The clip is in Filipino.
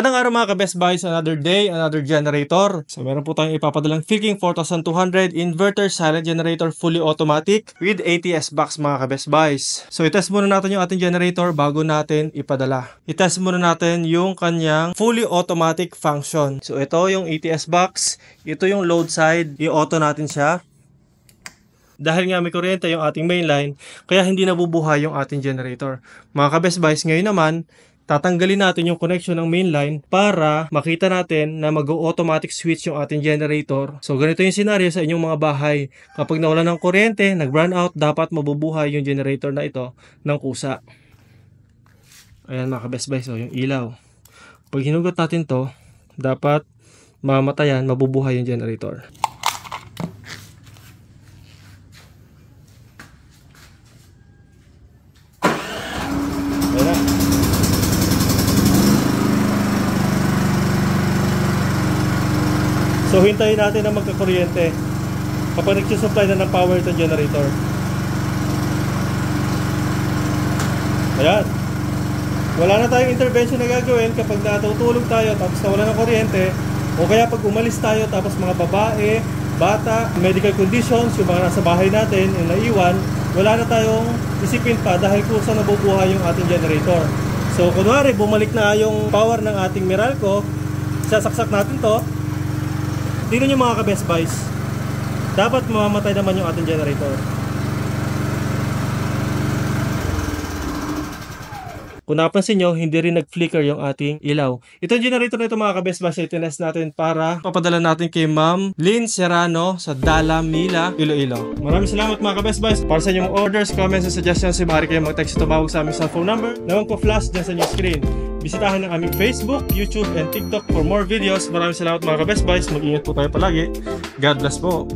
Magandang araw mga ka-Best Buys, another day, another generator. So meron po tayong ipapadalang Philking 4200 inverter silent generator fully automatic with ATS box mga ka-Best Buys. So itest muna natin yung ating generator bago natin ipadala. Itest muna natin yung kanyang fully automatic function. So ito yung ATS box, ito yung load side, i-auto natin siya. Dahil nga may kuryente yung ating mainline, kaya hindi nabubuhay yung ating generator. Mga ka-Best Buys, ngayon naman, tatanggalin natin yung connection ng mainline para makita natin na mag-automatic switch yung ating generator. So ganito yung scenario sa inyong mga bahay. Kapag nawala ng kuryente, nag-brown out, dapat mabubuhay yung generator na ito ng kusa. Ayan mga ka-Best Buys, so yung ilaw. Pag hinugot natin to, dapat mamatayan, mabubuhay yung generator. So hintayin natin na magkakuryente kapag nagsusupply na ng power itong generator. Ayan. Wala na tayong intervention na gagawin kapag natutulog tayo tapos nawala ng kuryente, o kaya pag umalis tayo tapos mga babae, bata, medical conditions, yung mga nasa bahay natin, yung naiwan, wala na tayong isipin pa dahil kusa nabubuhay yung ating generator. So kunwari bumalik na yung power ng ating Meralco, sasaksak natin to. Tingnan nyo mga ka-Best Buys, dapat mamamatay naman yung ating generator. Kung napansin nyo, hindi rin nag-flicker yung ating ilaw. Itong generator na ito mga ka-Best Buys, itinest natin para papadala natin kay Ma'am Lynn Serrano sa Dala Mila, Iloilo. Maraming salamat mga ka-Best Buys. Para sa inyong orders, comments, and suggestions, maaari kayo mag-text o tumawag sa aming cellphone number na magpa-flash dyan sa inyong screen. Bisitahin ang aming Facebook, YouTube, and TikTok for more videos. Maraming salamat mga ka-Best Buys. Mag-ingat po tayo palagi. God bless po.